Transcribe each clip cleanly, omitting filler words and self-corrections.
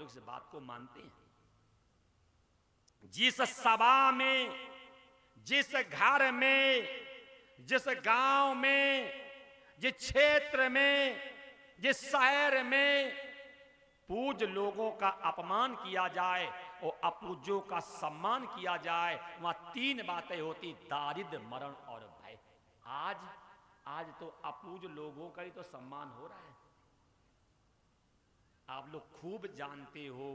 लोग इस बात को मानते हैं? जिस सभा में, जिस घर में, जिस गांव में, जिस क्षेत्र में, जिस शहर में पूज्य लोगों का अपमान किया जाए और अपूज्यों का सम्मान किया जाए, वहां तीन बातें होती: दारिद्र्य, मरण और भय। आज तो अपूज्य लोगों का ही तो सम्मान हो रहा है। आप लोग खूब जानते हो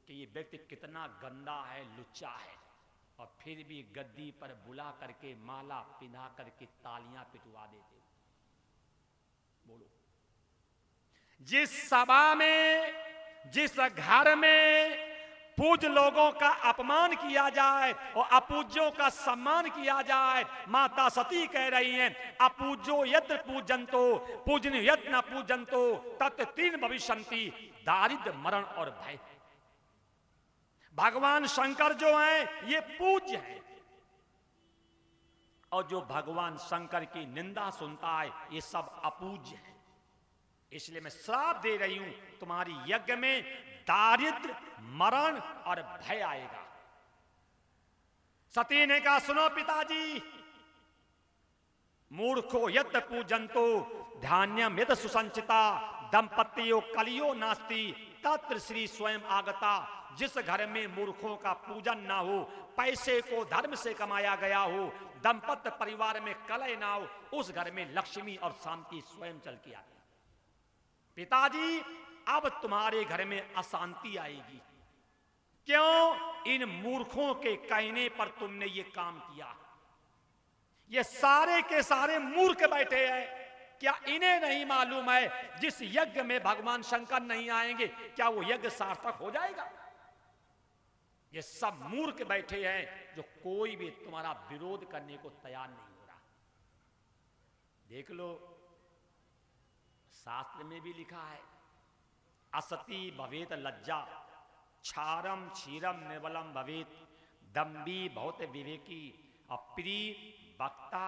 कि ये व्यक्ति कितना गंदा है, लुच्चा है, और फिर भी गद्दी पर बुला करके माला पिना करके तालियां पिटवा देते हो। बोलो, जिस सभा में, जिस घर में पूज्य लोगों का अपमान किया जाए और अपूज्यों का सम्मान किया जाए, माता सती कह रही हैं, अपूज्यो यत्र पूजन्तो पूजनीय यत्र न पूजन्तो तत् तीन भविष्यन्ति: दारिद्र्य, मरण और भय। भगवान शंकर जो हैं ये पूज्य हैं, और जो भगवान शंकर की निंदा सुनता है ये सब अपूज्य है। इसलिए मैं श्राप दे रही हूं, तुम्हारी यज्ञ में दारिद्र्य, मरण और भय आएगा। सती ने कहा, सुनो पिताजी, मूर्खो यत् पूजन्तो धान्यम यत् सुसंचिता दंपत्तियों कलियो नास्ति तत्र श्री स्वयं आगता। जिस घर में मूर्खों का पूजन ना हो, पैसे को धर्म से कमाया गया हो, दंपत्ति परिवार में कलह ना हो, उस घर में लक्ष्मी और शांति स्वयं चल के आती। पिताजी, अब तुम्हारे घर में अशांति आएगी। क्यों? इन मूर्खों के कहने पर तुमने ये काम किया। ये सारे के सारे मूर्ख बैठे हैं, क्या इन्हें नहीं मालूम है जिस यज्ञ में भगवान शंकर नहीं आएंगे क्या वो यज्ञ सार्थक हो जाएगा? ये सब मूर्ख बैठे हैं जो कोई भी तुम्हारा विरोध करने को तैयार नहीं हो रहा। देख लो, शास्त्र में भी लिखा है, असती भवेत लज्जा क्षारम क्षीरम निर्बलम भवेत दम्भी बहुत विवेकी अप्रिय वक्ता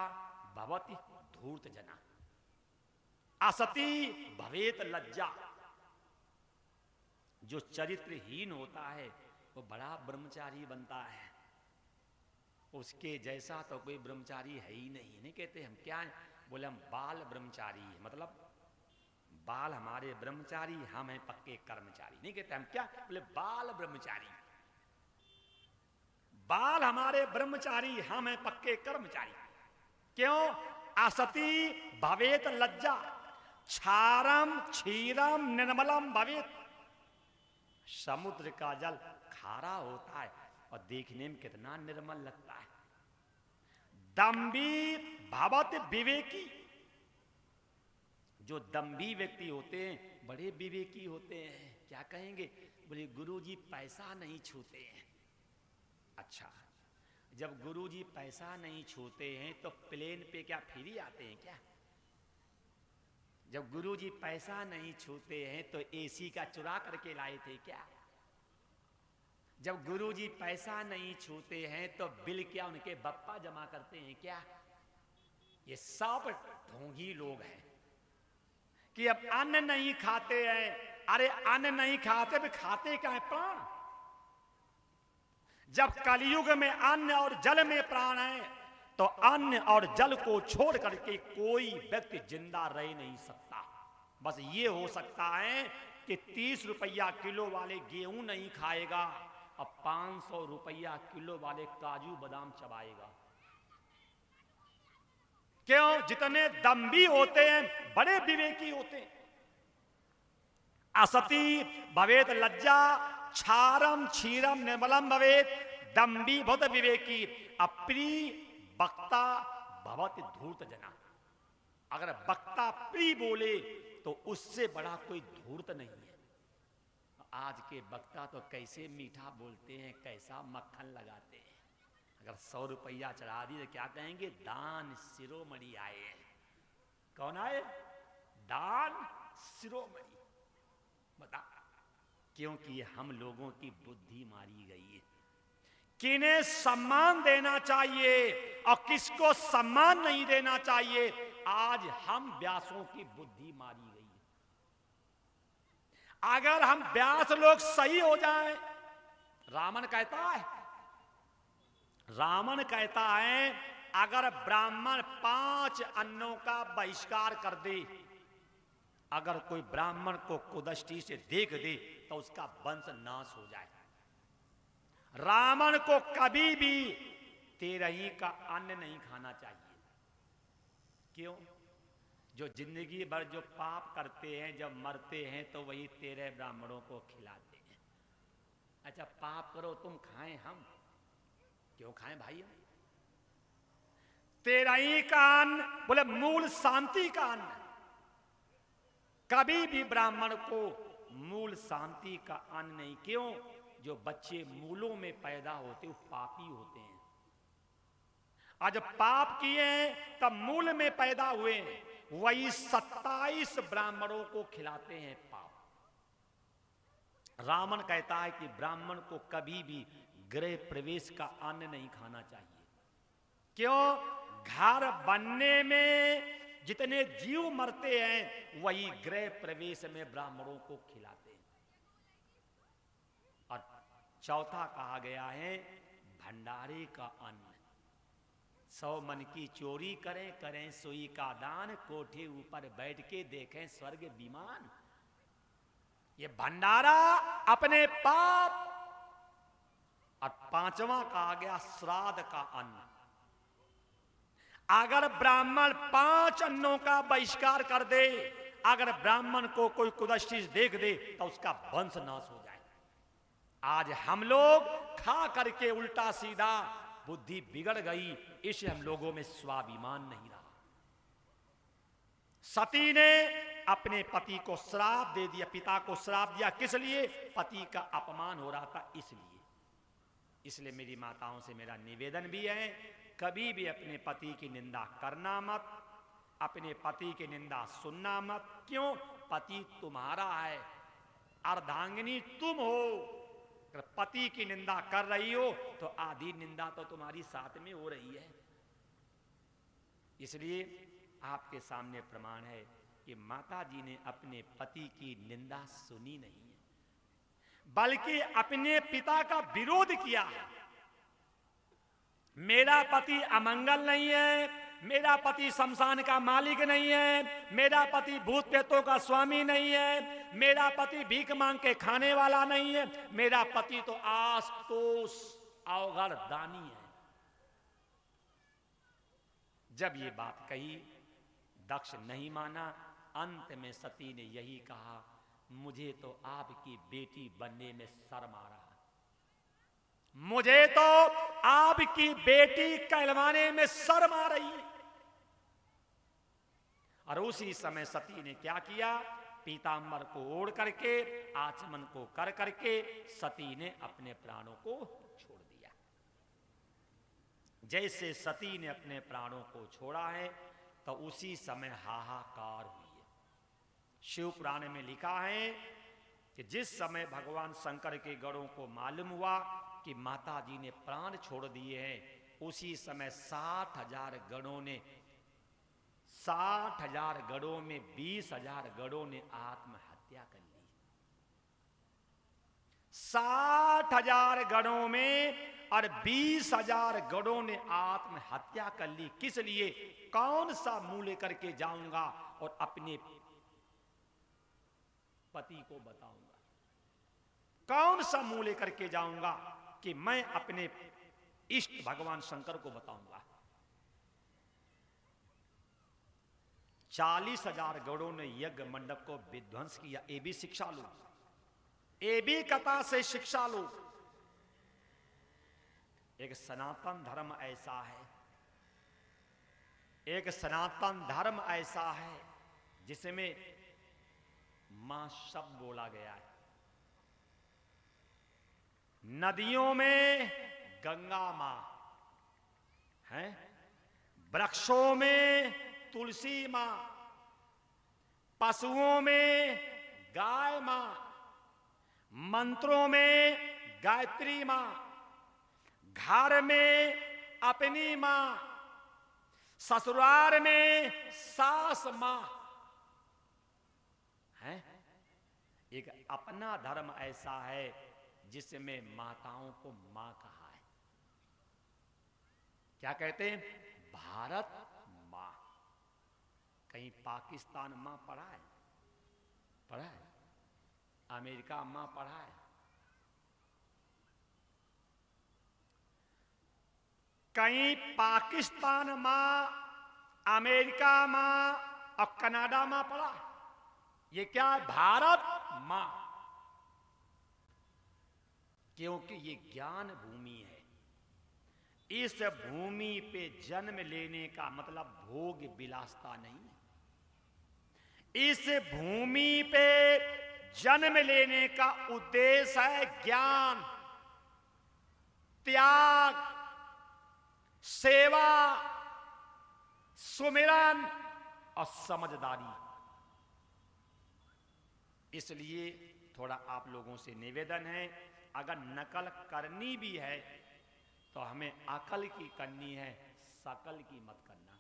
भवति धूर्त जना। असती भवेत लज्जा, जो चरित्रहीन होता है वो बड़ा ब्रह्मचारी बनता है। उसके जैसा तो कोई ब्रह्मचारी है ही नहीं। नहीं कहते हम क्या हैं? बोले हम बाल ब्रह्मचारी है, मतलब बाल हमारे ब्रह्मचारी, हम हैं पक्के कर्मचारी। नहीं कहते हम क्या? बोले बाल ब्रह्मचारी, बाल हमारे ब्रह्मचारी, हम हैं पक्के कर्मचारी। क्यों? असती भवेत लज्जा क्षारम क्षीरम निर्मलम भवेत। समुद्र का जल खारा होता है और देखने में कितना निर्मल लगता है। दम्भी भवत विवेकी, जो दम्भी व्यक्ति होते हैं बड़े विवेकी होते हैं। क्या कहेंगे? बोले गुरुजी पैसा नहीं छूते हैं। अच्छा, जब गुरुजी पैसा नहीं छूते हैं तो प्लेन पे क्या फ्री आते हैं क्या? जब गुरुजी पैसा नहीं छूते हैं तो एसी का चुरा करके लाए थे क्या? जब गुरुजी पैसा नहीं छूते हैं तो बिल क्या उनके बप्पा जमा करते हैं क्या? ये सब ढोंगी लोग हैं कि अब अन्न नहीं खाते हैं। अरे अन्न नहीं खाते भी खाते क्या है? प्राण। जब कलयुग में अन्न और जल में प्राण है तो अन्न और जल को छोड़ करके कोई व्यक्ति जिंदा रह नहीं सकता। बस ये हो सकता है कि 30 रुपया किलो वाले गेहूं नहीं खाएगा और 500 रुपया किलो वाले काजू बादाम चबाएगा। क्यों? जितने दम्भी होते हैं बड़े विवेकी होते हैं। असती भवेत लज्जा क्षारम क्षीरम निर्मलम भवेत दम्भी बहुत विवेकी अप्रिय वक्ता भवति धूर्त जना। अगर वक्ता प्रिय बोले तो उससे बड़ा कोई धूर्त नहीं है। आज के वक्ता तो कैसे मीठा बोलते हैं, कैसा मक्खन लगाते हैं। अगर 100 रुपया चढ़ा दी तो क्या कहेंगे? दान शिरोमणि आए हैं। कौन आए? दान शिरोमणि। बता, क्योंकि हम लोगों की बुद्धि मारी गई है। किन्हें सम्मान देना चाहिए और किसको सम्मान नहीं देना चाहिए, आज हम व्यासों की बुद्धि मारी गई है। अगर हम व्यास लोग सही हो जाएं, रावण कहता है अगर ब्राह्मण 5 अन्नों का बहिष्कार कर दे, अगर कोई ब्राह्मण को कुदृष्टि से देख दे तो उसका वंश नाश हो जाए। रावण को कभी भी तेरही का अन्न नहीं खाना चाहिए। क्यों? जो जिंदगी भर जो पाप करते हैं, जब मरते हैं तो वही 13 ब्राह्मणों को खिलाते हैं। अच्छा, पाप करो तुम, खाएं हम, क्यों खाएं भाई? तेरही का अन्न बोले मूल शांति का अन्न। कभी भी ब्राह्मण को मूल शांति का अन्न नहीं। क्यों? जो बच्चे मूलों में पैदा होते वो पापी होते हैं। आज पाप किए हैं तब मूल में पैदा हुए, वही 27 ब्राह्मणों को खिलाते हैं पाप। रावण कहता है कि ब्राह्मण को कभी भी गृह प्रवेश का अन्न नहीं खाना चाहिए। क्यों? घर बनने में जितने जीव मरते हैं वही गृह प्रवेश में ब्राह्मणों को खिलाते हैं। और चौथा कहा गया है भंडारे का अन्न। 100 मन की चोरी करें, करें सुई का दान, कोठे ऊपर बैठ के देखें स्वर्ग विमान। ये भंडारा अपने पाप। और 5वां कहा गया श्राद्ध का अन्न। अगर ब्राह्मण 5 अन्नों का बहिष्कार कर दे, अगर ब्राह्मण को कोई कुदृष्टि देख दे तो उसका वंश नाश हो जाए। आज हम लोग खा करके उल्टा सीधा, बुद्धि बिगड़ गई, इससे हम लोगों में स्वाभिमान नहीं रहा। सती ने अपने पति को श्राप दे दिया, पिता को श्राप दिया। किस लिए? पति का अपमान हो रहा था इसलिए मेरी माताओं से मेरा निवेदन भी है, कभी भी अपने पति की निंदा करना मत, अपने पति की निंदा सुनना मत। क्यों? पति तुम्हारा है, अर्धांगिनी तुम हो। अगर पति की निंदा कर रही हो तो आधी निंदा तो तुम्हारी साथ में हो रही है। इसलिए आपके सामने प्रमाण है कि माता जी ने अपने पति की निंदा सुनी नहीं है, बल्कि अपने पिता का विरोध किया। मेरा पति अमंगल नहीं है, मेरा पति शमशान का मालिक नहीं है, मेरा पति भूत प्रेतों का स्वामी नहीं है, मेरा पति भीख मांग के खाने वाला नहीं है, मेरा पति तो आशुतोष अवघड़ दानी है। जब ये बात कही, दक्ष नहीं माना। अंत में सती ने यही कहा, मुझे तो आपकी बेटी बनने में शर्म आ रहा है, मुझे तो आपकी बेटी कहलवाने में शर्म आ रही है। और उसी समय सती ने क्या किया? पीतांबर को ओढ़ करके, आचमन को कर करके सती ने अपने प्राणों को छोड़ दिया। जैसे सती ने अपने प्राणों को छोड़ा है तो उसी समय हाहाकार हुई है। शिव पुराण में लिखा है कि जिस समय भगवान शंकर के गणों को मालूम हुआ कि माता जी ने प्राण छोड़ दिए हैं, उसी समय 60,000 गणों ने, 60,000 गणों में 20,000 गणों ने आत्महत्या कर ली। 60,000 गणों में और 20,000 गणों ने आत्महत्या कर ली। किस लिए? कौन सा मुंह लेकर के जाऊंगा और अपने पति को बताऊंगा, कौन सा मुंह लेकर के जाऊंगा कि मैं अपने इष्ट भगवान शंकर को बताऊंगा। 40,000 गणों ने यज्ञ मंडप को विध्वंस किया। ये भी शिक्षा लो, ये भी कथा से शिक्षा लो। एक सनातन धर्म ऐसा है, एक सनातन धर्म ऐसा है जिसमें मां शब्द बोला गया है। नदियों में गंगा मां है, वृक्षों में तुलसी मां, पशुओं में गाय मां, मंत्रों में गायत्री मां, घर में अपनी मां, ससुराल में सास मां है। एक अपना धर्म ऐसा है जिसमें माताओं को मां कहा है। क्या कहते हैं? भारत मां। कहीं पाकिस्तान मां पढ़ा है? पढ़ा है? अमेरिका मां पढ़ा है? कहीं पाकिस्तान मां, अमेरिका मां और कनाडा मां पढ़ा है? ये क्या है? भारत मां। क्योंकि ये ज्ञान भूमि है। इस भूमि पे जन्म लेने का मतलब भोग विलासता नहीं है। इस भूमि पे जन्म लेने का उद्देश्य है ज्ञान, त्याग, सेवा, सुमिरन और समझदारी। इसलिए थोड़ा आप लोगों से निवेदन है, अगर नकल करनी भी है तो हमें अकल की करनी है, शकल की मत करना।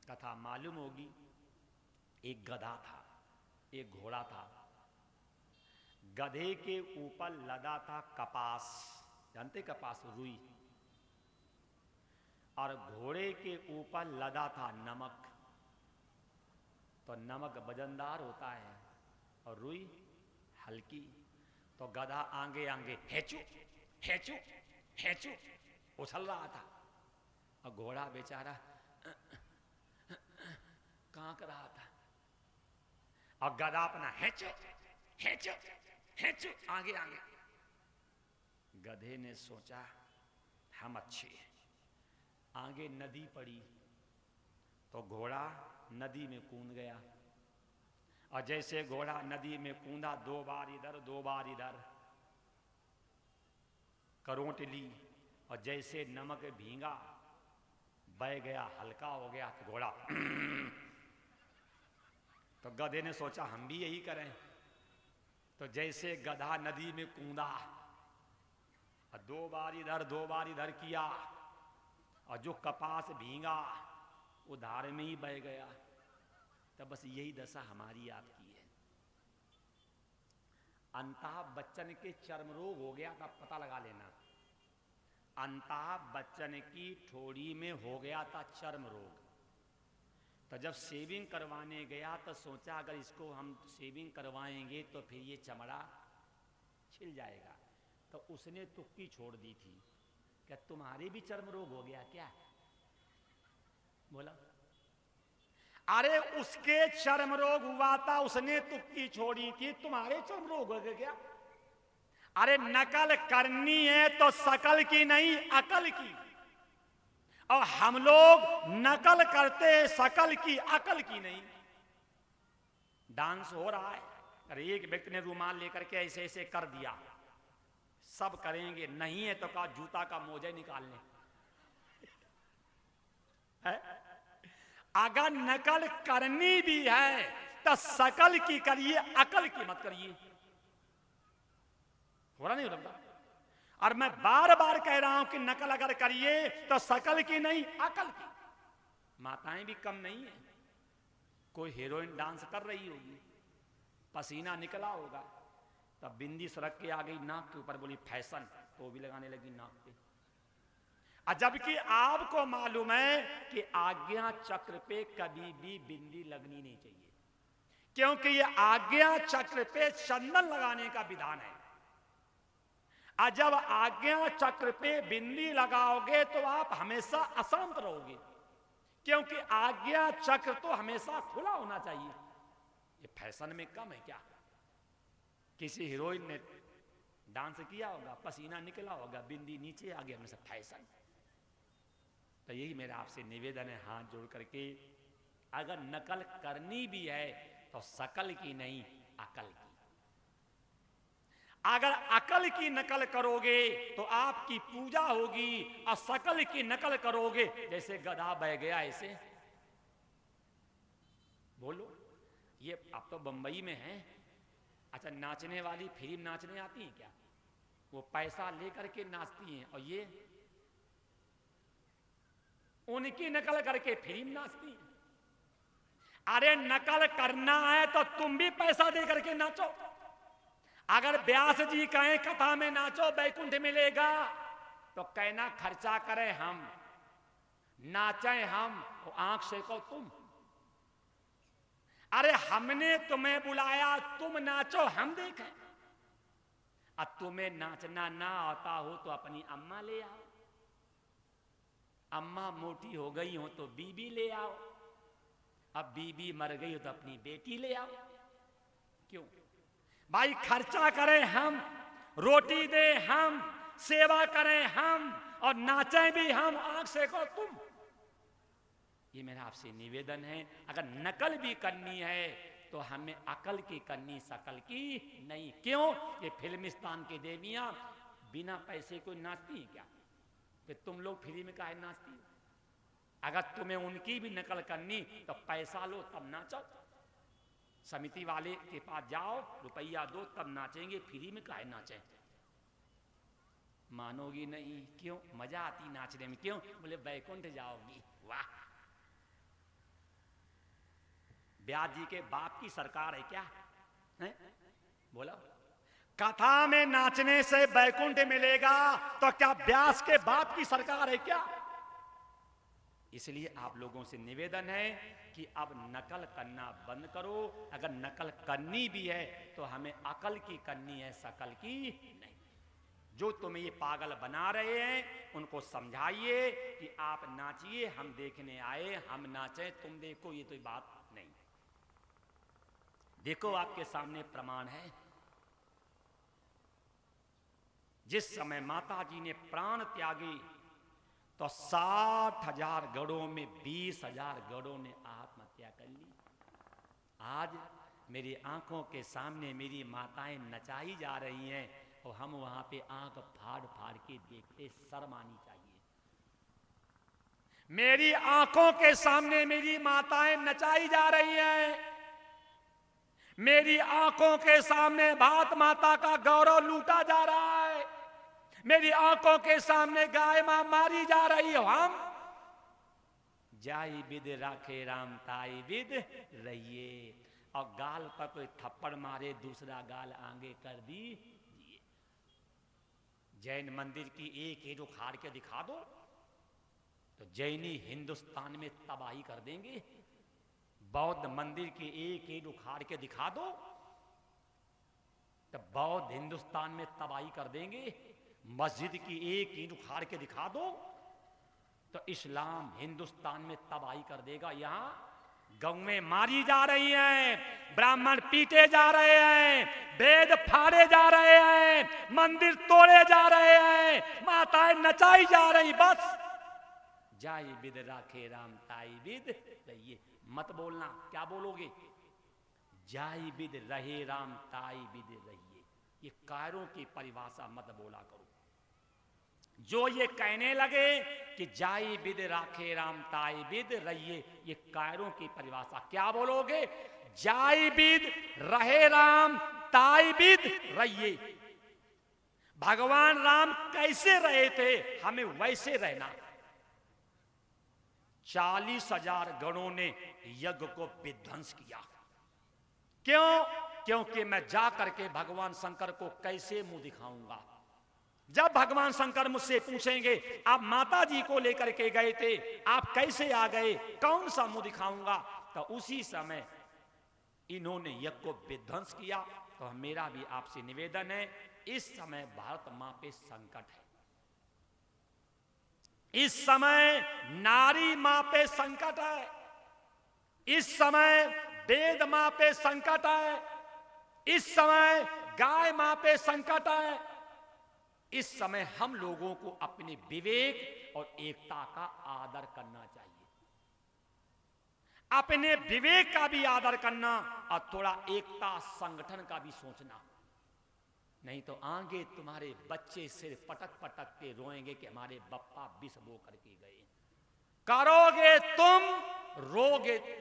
कथा मालूम होगी, एक गधा था, एक घोड़ा था। गधे के ऊपर लदा था कपास, जानते कपास, रुई, और घोड़े के ऊपर लदा था नमक। तो नमक वजनदार होता है और रुई हल्की। तो गधा आगे आगे हेचू हेचू हेचू उछल रहा था और घोड़ा बेचारा कांक रहा था। और गधा अपना हेचू हेचू हेचू आगे आगे। गधे ने सोचा हम अच्छे हैं। आगे नदी पड़ी तो घोड़ा नदी में कूद गया। और जैसे घोड़ा नदी में कूदा, 2 बार इधर 2 बार इधर करोट ली, और जैसे नमक भींगा बह गया, हल्का हो गया, तो घोड़ा तो गधे ने सोचा हम भी यही करें। तो जैसे गधा नदी में कूदा और 2 बार इधर 2 बार इधर किया, और जो कपास भींगा वो धार में ही बह गया। तब बस यही दशा हमारी आपकी है। अमिताभ बच्चन के चर्म रोग हो गया था, पता लगा लेना। अमिताभ बच्चन की ठोड़ी में हो गया था चर्म रोग। तो जब शेविंग करवाने गया तो सोचा अगर इसको हम शेविंग करवाएंगे तो फिर ये चमड़ा छिल जाएगा। तो उसने तुक्की छोड़ दी थी, क्या तुम्हारे भी चर्म रोग हो गया क्या? बोला अरे उसके चर्म रोग हुआ था, उसने तुक्की छोड़ी थी, तुम्हारे चर्म रोग हो गए क्या? अरे नकल करनी है तो शकल की नहीं, अकल की। और हम लोग नकल करते शकल की, अकल की नहीं। डांस हो रहा है, अरे एक व्यक्ति ने रुमाल लेकर के ऐसे ऐसे कर दिया, सब करेंगे, नहीं है तो कहा जूता का मोजा निकाल लें। अगर नकल करनी भी है तो शकल की करिए, अकल की मत करिए। हो रहा नहीं हो रहा? और मैं बार बार कह रहा हूं कि नकल अगर करिए तो शकल की नहीं, अकल की। माताएं भी कम नहीं है। कोई हीरोइन डांस कर रही होगी, पसीना निकला होगा, तब बिंदी सरक के आ गई नाक के ऊपर, बोली फैशन, तो भी लगाने लगी नाक पे। जबकि आपको मालूम है कि आज्ञा चक्र पे कभी भी बिंदी लगनी नहीं चाहिए, क्योंकि ये आज्ञा चक्र पे चंदन लगाने का विधान है। जब आज्ञा चक्र पे बिंदी लगाओगे तो आप हमेशा अशांत रहोगे, क्योंकि आज्ञा चक्र तो हमेशा खुला होना चाहिए। ये फैशन में कम है क्या? किसी हीरोइन ने डांस किया होगा, पसीना निकला होगा, बिंदी नीचे आ गई, हमेशा फैशन। तो यही मेरा आपसे निवेदन है, हाथ जोड़ करके, अगर नकल करनी भी है तो शकल की नहीं, अकल की। अगर अकल की नकल करोगे तो आपकी पूजा होगी, और शकल की नकल करोगे जैसे गधा बह गया ऐसे। बोलो, ये आप तो बंबई में हैं। अच्छा, नाचने वाली फिल्म नाचने आती है क्या? वो पैसा लेकर के नाचती हैं, और ये उनकी नकल करके फिल्म नाचती हैं। अरे नकल करना है तो तुम भी पैसा दे करके नाचो। अगर व्यास जी कहें कथा में नाचो बैकुंठ मिलेगा, तो कहना खर्चा करें हम, नाचें हम, तो आंख सेको तुम। अरे हमने तुम्हें बुलाया, तुम नाचो हम देखें। अब तुम्हें नाचना ना आता हो तो अपनी अम्मा ले आओ, अम्मा मोटी हो गई हो तो बीबी ले आओ, अब बीबी मर गई हो तो अपनी बेटी ले आओ। क्यों भाई? खर्चा करें हम, रोटी दे हम, सेवा करें हम, और नाचें भी हम, आंख सेको तुम। ये मेरा आपसे निवेदन है। अगर नकल भी करनी है तो हमें अकल की करनी, शकल की नहीं। क्यों? ये फिल्मिस्तान की देवियां बिना पैसे को नाचती हैं क्या? फिर तुम लोग फ्री में काहे नाचती हो? अगर तुम्हें उनकी भी नकल करनी तो पैसा लो तब नाचो, समिति वाले के पास जाओ, रुपया दो तब नाचेंगे, फ्री में काहे नाचें? मानोगी नहीं। क्यों? मजा आती नाचने में। क्यों? बोले बैकुंठ जाओगी। वाह! व्यास जी के बाप की सरकार है क्या है? बोला कथा में नाचने से बैकुंठ मिलेगा, तो क्या व्यास के बाप की सरकार है क्या? इसलिए आप लोगों से निवेदन है कि अब नकल करना बंद करो। अगर नकल करनी भी है तो हमें अकल की करनी है, शकल की नहीं। जो तुम्हें ये पागल बना रहे हैं उनको समझाइए कि आप नाचिए, हम देखने आए, हम नाचें, तुम देखो, ये तो बात नहीं। देखो आपके सामने प्रमाण है। जिस समय माता जी ने प्राण त्यागी तो 60,000 गढ़ों में 20,000 गढ़ों ने आत्महत्या कर ली। आज मेरी आंखों के सामने मेरी माताएं नचाई जा रही हैं और हम वहां पे आंख फाड़ फाड़ के देखते, शर्म आनी चाहिए। मेरी आंखों के सामने मेरी माताएं नचाई जा रही हैं, मेरी आंखों के सामने भारत माता का गौरव लूटा जा रहा है, मेरी आंखों के सामने गाय मां मारी जा रही हो। हम जाई विद राखे राम ताई विद रहिए, और गाल पर कोई थप्पड़ मारे दूसरा गाल आगे कर दीजिए। जैन मंदिर की एक ईंट उखाड़ के दिखा दो तो जैनी हिंदुस्तान में तबाही कर देंगे। बौद्ध मंदिर की एक ईंट उखाड़ के दिखा दो तो बौद्ध हिंदुस्तान में तबाही कर देंगे। मस्जिद की एक ईंट उखाड़ के दिखा दो तो इस्लाम हिंदुस्तान में तबाही कर देगा। यहां गौएं मारी जा रही हैं, ब्राह्मण पीटे जा रहे हैं, वेद फाड़े जा रहे हैं, मंदिर तोड़े जा रहे हैं, माताएं नचाई जा रही। बस जाई विद राखे राम ताई विद रहिए। मत बोलना, क्या बोलोगे? जाई विद रहे राम ताई विद रहिए। ये कायरों की परिभाषा मत बोला करो। जो ये कहने लगे कि जाई विद राखे राम ताई विद रहिए, ये कायरों की परिभाषा। क्या बोलोगे? जाई विद रहे राम ताई विद रहिए। भगवान राम कैसे रहे थे, हमें वैसे रहना। 40,000 गणों ने यज्ञ को विध्वंस किया। क्यों? क्योंकि मैं जा करके भगवान शंकर को कैसे मुंह दिखाऊंगा। जब भगवान शंकर मुझसे पूछेंगे आप माता जी को लेकर के गए थे, आप कैसे आ गए, कौन सा मुंह दिखाऊंगा, तो उसी समय इन्होंने यज्ञ को विध्वंस किया। तो मेरा भी आपसे निवेदन है, इस समय भारत मां पे संकट है, इस समय नारी मां पे संकट है, इस समय वेद मां पे संकट है, इस समय गाय मां पे संकट है। इस समय हम लोगों को अपने विवेक और एकता का आदर करना चाहिए, अपने विवेक का भी आदर करना और थोड़ा एकता संगठन का भी सोचना। नहीं तो आगे तुम्हारे बच्चे सिर पटक पटक के रोएंगे कि हमारे बप्पा विष बो करके गए। करोगे तुम,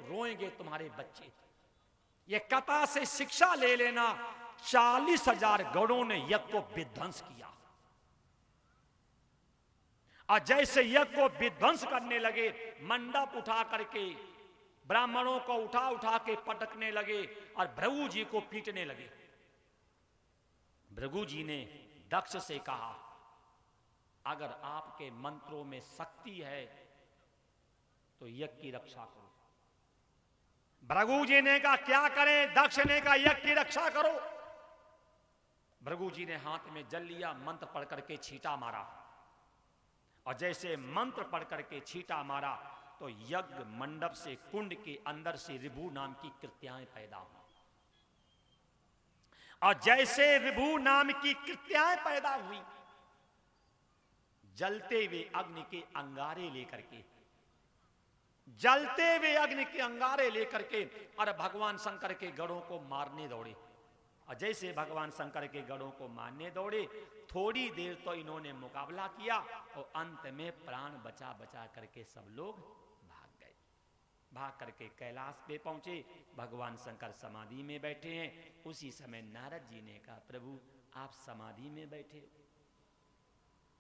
रोएंगे तुम्हारे बच्चे। ये कथा से शिक्षा ले लेना। 40,000 गौड़ों ने यज्ञ को विध्वंस किया, और जैसे यज्ञ को विध्वंस करने लगे, मंडप उठा करके ब्राह्मणों को उठा उठा के पटकने लगे और भृगु जी को पीटने लगे। भृगु जी ने दक्ष से कहा, अगर आपके मंत्रों में शक्ति है तो यज्ञ की रक्षा करो। भृगु जी ने कहा क्या करें? दक्ष ने कहा यज्ञ की रक्षा करो। भृगु जी ने हाथ में जल लिया, मंत्र पढ़ करके छींटा मारा, और जैसे मंत्र पढ़ करके छींटा मारा तो यज्ञ मंडप से, कुंड के अंदर से ऋभु नाम की कृत्याएं पैदा हुई। और जैसे ऋभु नाम की कृत्याएं पैदा हुई, जलते हुए अग्नि के अंगारे लेकर के, जलते हुए अग्नि के अंगारे लेकर के और भगवान शंकर के गढ़ों को मारने दौड़े। और जैसे भगवान शंकर के गढ़ों को मारने दौड़े, थोड़ी देर तो इन्होंने मुकाबला किया और अंत में प्राण बचा बचा करके सब लोग भाग गए। भाग करके कैलाश पे पहुंचे, भगवान शंकर समाधि में बैठे हैं। उसी समय नारद जी ने कहा, प्रभु आप समाधि में बैठे,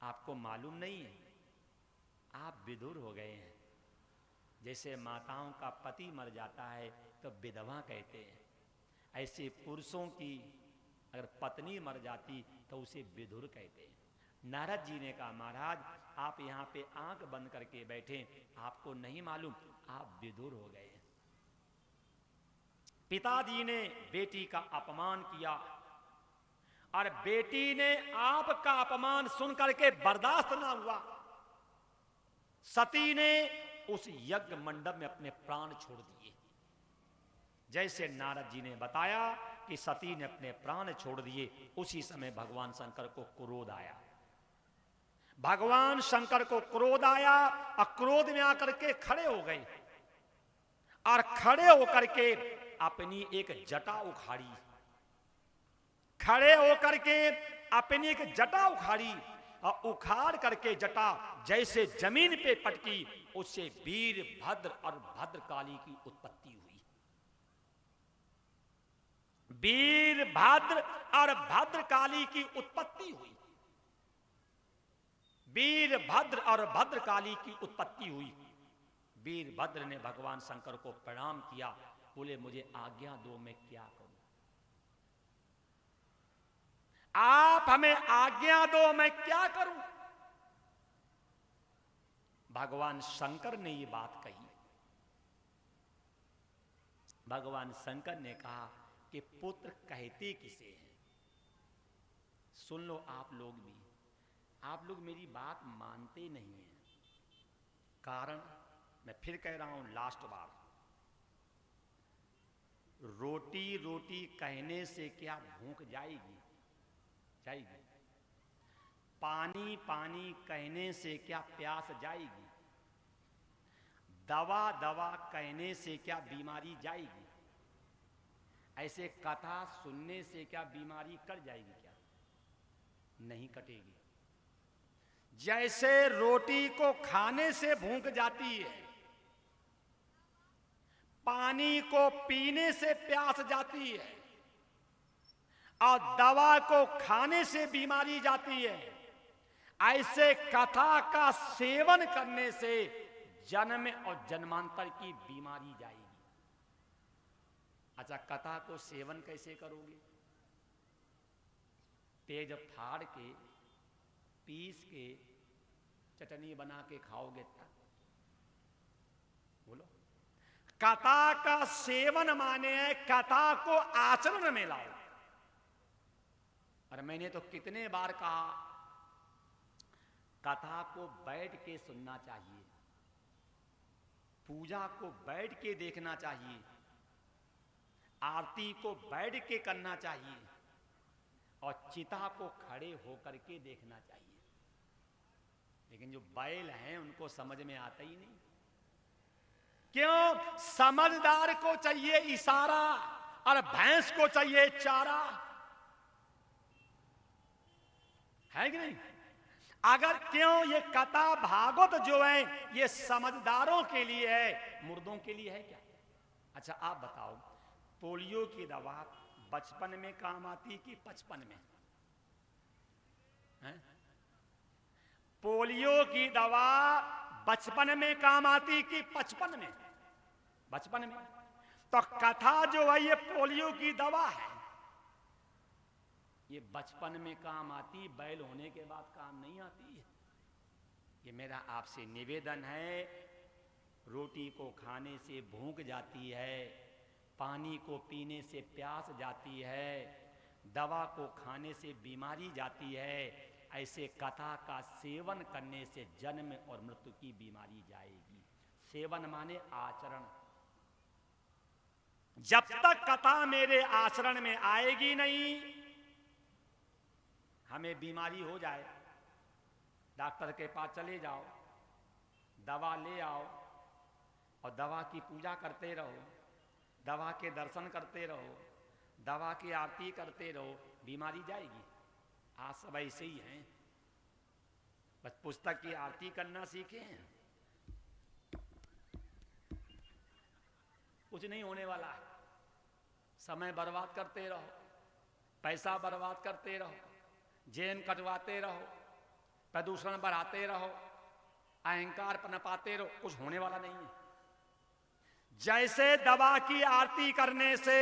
आपको मालूम नहीं है आप विधुर हो गए हैं। जैसे माताओं का पति मर जाता है तो विधवा कहते हैं, ऐसे पुरुषों की अगर पत्नी मर जाती तो उसे विधुर कहते हैं। नारद जी ने कहा, महाराज आप यहाँ पे आंख बंद करके बैठे, आपको नहीं मालूम आप विधुर हो गए। पिताजी ने बेटी का अपमान किया और बेटी ने आपका अपमान सुन करके बर्दाश्त ना हुआ, सती ने उस यज्ञ मंडप में अपने प्राण छोड़ दिए। जैसे नारद जी ने बताया कि सती ने अपने प्राण छोड़ दिए, उसी समय भगवान शंकर को क्रोध आया। भगवान शंकर को क्रोध आया और क्रोध में आकर के खड़े हो गए और खड़े होकर के अपनी एक जटा उखाड़ी, खड़े होकर के अपनी एक जटा उखाड़ी और उखाड़ करके जटा जैसे जमीन पे पटकी, उससे वीरभद्र और भद्रकाली की उत्पत्ति हुई। वीरभद्र और भद्रकाली की उत्पत्ति हुई। वीरभद्र और भद्रकाली की उत्पत्ति हुई। वीरभद्र ने भगवान शंकर को प्रणाम किया, बोले मुझे आज्ञा दो, मैं क्या करूं? आप हमें आज्ञा दो, मैं क्या करूं? भगवान शंकर ने ये बात कही। भगवान शंकर ने कहा कि पुत्र कहते किसे हैं? सुन लो आप लोग भी, आप लोग मेरी बात मानते नहीं हैं। कारण मैं फिर कह रहा हूं लास्ट बार, रोटी रोटी कहने से क्या भूख जाएगी? जाएगी। पानी पानी कहने से क्या प्यास जाएगी? दवा दवा कहने से क्या बीमारी जाएगी? ऐसे कथा सुनने से क्या बीमारी कट जाएगी? क्या नहीं कटेगी। जैसे रोटी को खाने से भूख जाती है, पानी को पीने से प्यास जाती है, और दवा को खाने से बीमारी जाती है, ऐसे कथा का सेवन करने से जन्म और जन्मांतर की बीमारी जाएगी। अच्छा, कथा को सेवन कैसे करोगे? तेज फाड़ के, पीस के, चटनी बना के खाओगे तब? बोलो। कथा का सेवन माने है कथा को आचरण में लाओ। और मैंने तो कितने बार कहा, कथा को बैठ के सुनना चाहिए, पूजा को बैठ के देखना चाहिए, आरती को बैठ के करना चाहिए, और चिता को खड़े होकर के देखना चाहिए। लेकिन जो बैल हैं उनको समझ में आता ही नहीं। क्यों? समझदार को चाहिए इशारा और भैंस को चाहिए चारा, है कि नहीं? अगर क्यों ये कथा भागवत जो है ये समझदारों के लिए है, मुर्दों के लिए है क्या? अच्छा आप बताओ, पोलियो की दवा बचपन में काम आती कि 55 में? है? पोलियो की दवा बचपन में काम आती कि 55 में? बचपन में। तो कथा जो है ये पोलियो की दवा है, ये बचपन में काम आती, बैल होने के बाद काम नहीं आती है। ये मेरा आपसे निवेदन है, रोटी को खाने से भूख जाती है, पानी को पीने से प्यास जाती है, दवा को खाने से बीमारी जाती है, ऐसे कथा का सेवन करने से जन्म और मृत्यु की बीमारी जाएगी। सेवन माने आचरण। जब तक कथा मेरे आचरण में आएगी नहीं, हमें बीमारी हो जाए, डॉक्टर के पास चले जाओ, दवा ले आओ और दवा की पूजा करते रहो, दवा के दर्शन करते रहो, दवा की आरती करते रहो, बीमारी जाएगी। आज सब ऐसे ही हैं, बस पुस्तक की आरती करना सीखे हैं, कुछ नहीं होने वाला है। समय बर्बाद करते रहो, पैसा बर्बाद करते रहो, जेन कटवाते रहो, प्रदूषण बढ़ाते रहो, अहंकार पनपाते रहो, कुछ होने वाला नहीं है। जैसे दवा की आरती करने से,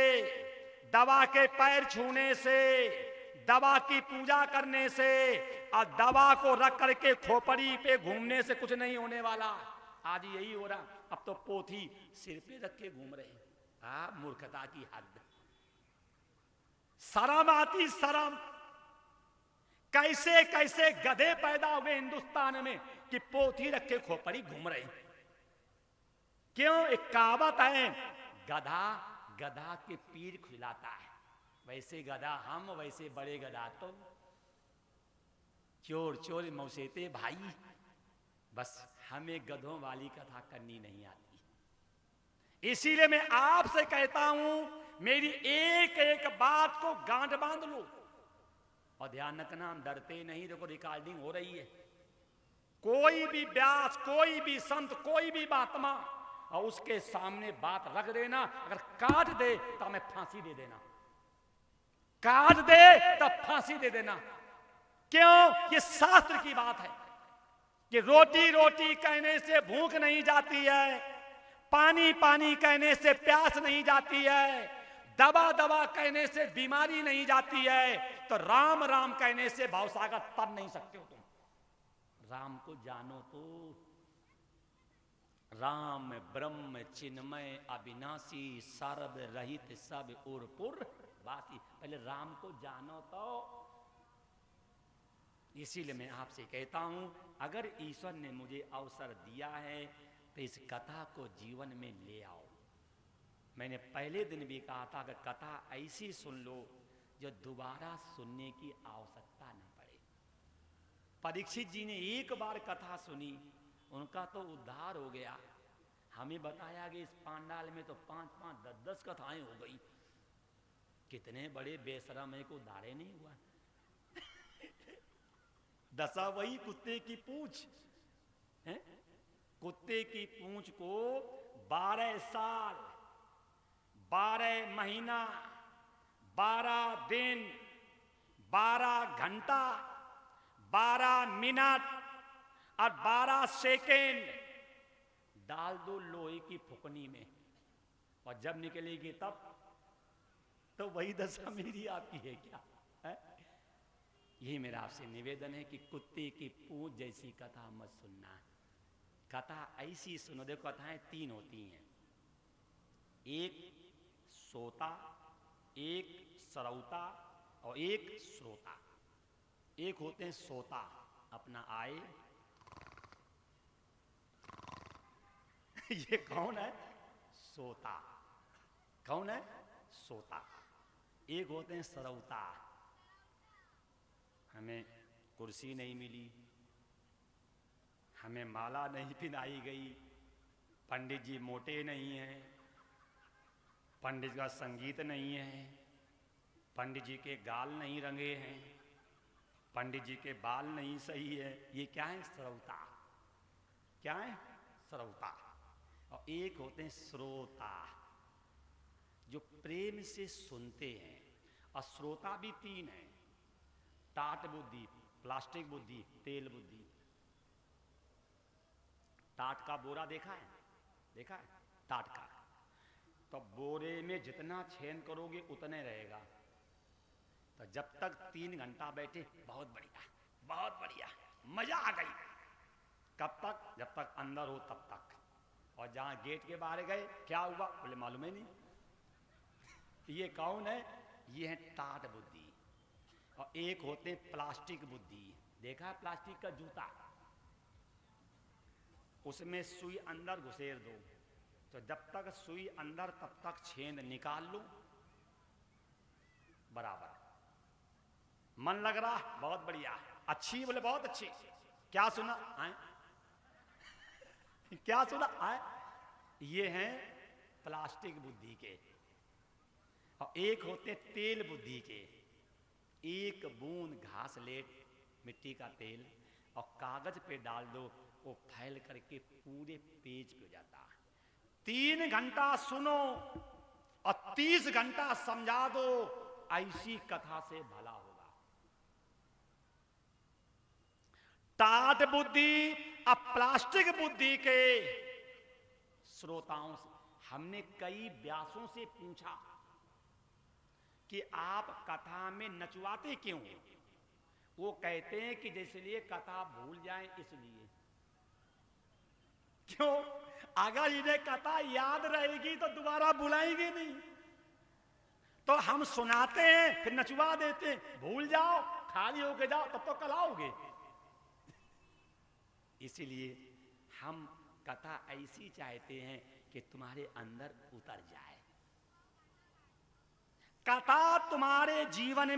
दवा के पैर छूने से, दवा की पूजा करने से और दवा को रख करके खोपड़ी पे घूमने से कुछ नहीं होने वाला। आज यही हो रहा, अब तो पोथी सिर पे रख के घूम रहे हैं। मूर्खता की हद। शर्म आती, शर्म। कैसे कैसे गधे पैदा हुए हिंदुस्तान में कि पोथी रख के खोपड़ी घूम रहे हैं। क्यों? एक कहावत है, गधा गधा के पीर खिलाता है। वैसे गधा हम, वैसे बड़े गधा तुम। चोर चोर मौसेते भाई। बस हमें गधों वाली कथा करनी नहीं आती। इसीलिए मैं आपसे कहता हूं, मेरी एक एक बात को गांठ बांध लो और ध्यान रखना, हम डरते नहीं। देखो रिकॉर्डिंग हो रही है। कोई भी व्यास, कोई भी संत, कोई भी महात्मा और उसके सामने बात रख देना, अगर काट दे तो हमें फांसी दे देना, काट दे तब फांसी दे देना। क्यों? ये शास्त्र की बात है कि रोटी रोटी कहने से भूख नहीं जाती है, पानी पानी कहने से प्यास नहीं जाती है, दवा दवा कहने से बीमारी नहीं जाती है, तो राम राम कहने से भवसागर तर नहीं सकते हो तुम। राम को जानो तो। राम ब्रह्म चिन्मय अविनाशी, सर्व रहित सब और पुर वासी। पहले राम को जानो तो। इसीलिए मैं आपसे कहता हूं, अगर ईश्वर ने मुझे अवसर दिया है तो इस कथा को जीवन में ले आओ। मैंने पहले दिन भी कहा था कि कथा ऐसी सुन लो जो दोबारा सुनने की आवश्यकता न पड़े। परीक्षित जी ने एक बार कथा सुनी, उनका तो उद्धार हो गया। हमें बताया कि इस पांडाल में तो 5-5, 10-10 कथाएं हो गई। कितने बड़े बेशरम है को उद्धार नहीं हुआ। दशा वही कुत्ते की पूंछ है। कुत्ते की पूंछ को 12 साल, 12 महीना, 12 दिन, 12 घंटा, 12 मिनट और 12 सेकेंड डाल दो लोहे की फुकनी में, और जब निकलेगी तब तो वही दशा मेरी आपकी है क्या है? यही मेरा आपसे निवेदन है कि कुत्ते की पूंछ जैसी कथा मत सुनना। कथा ऐसी सुनो। देखो कथाएं 3 होती हैं, एक सोता, एक श्रोता और एक श्रोता। एक होते हैं सोता, अपना आए। ये कौन है? सोता। कौन है? सोता। एक होते हैं श्रोता। हमें कुर्सी नहीं मिली, हमें माला नहीं पहनाई गई, पंडित जी मोटे नहीं हैं, पंडित का संगीत नहीं है, पंडित जी के गाल नहीं रंगे हैं, पंडित जी के बाल नहीं सही है। ये क्या है? श्रोता। क्या है? श्रोता। और एक होते हैं श्रोता, जो प्रेम से सुनते हैं। और श्रोता भी 3 हैं, टाट बुद्धि, प्लास्टिक बुद्धि, तेल बुद्धि। टाट का बोरा देखा है? देखा है? टाट का तो बोरे में जितना छेन करोगे उतने रहेगा। तो जब तक 3 घंटा बैठे, बहुत बढ़िया बहुत बढ़िया, मजा आ गई। कब तक? जब तक अंदर हो तब तक। और जहां गेट के बाहर गए, क्या हुआ? बोले मालूम ही नहीं। ये कौन है? ये है टाट बुद्धि। और एक होते प्लास्टिक बुद्धि। देखा है प्लास्टिक का जूता, उसमें सुई अंदर घुसेर दो, तो जब तक सुई अंदर तब तक छेद निकाल लो, बराबर। मन लग रहा? बहुत बढ़िया। अच्छी? बोले बहुत अच्छी। क्या सुना? आए? क्या सुना? आए? ये हैं प्लास्टिक बुद्धि के। और एक होते तेल बुद्धि के। एक बूंद घास लेट मिट्टी का तेल और कागज पे डाल दो, वो फैल करके पूरे पेज पे हो जाता है। 3 घंटा सुनो और 30 घंटा समझा दो, ऐसी कथा से भला होगा। टाट बुद्धि और प्लास्टिक बुद्धि के श्रोताओं से हमने कई व्यासों से पूछा कि आप कथा में नचवाते क्यों? वो कहते हैं कि जैसे कथा भूल जाएं इसलिए। क्यों? अगर इन्हें कथा याद रहेगी तो दोबारा बुलाएंगे नहीं। तो हम सुनाते हैं फिर नचवा देते हैं, भूल जाओ, खाली होके जाओ, तब तो कल आओगे। इसीलिए हम कथा ऐसी चाहते हैं कि तुम्हारे अंदर उतर जाए, कथा तुम्हारे जीवन में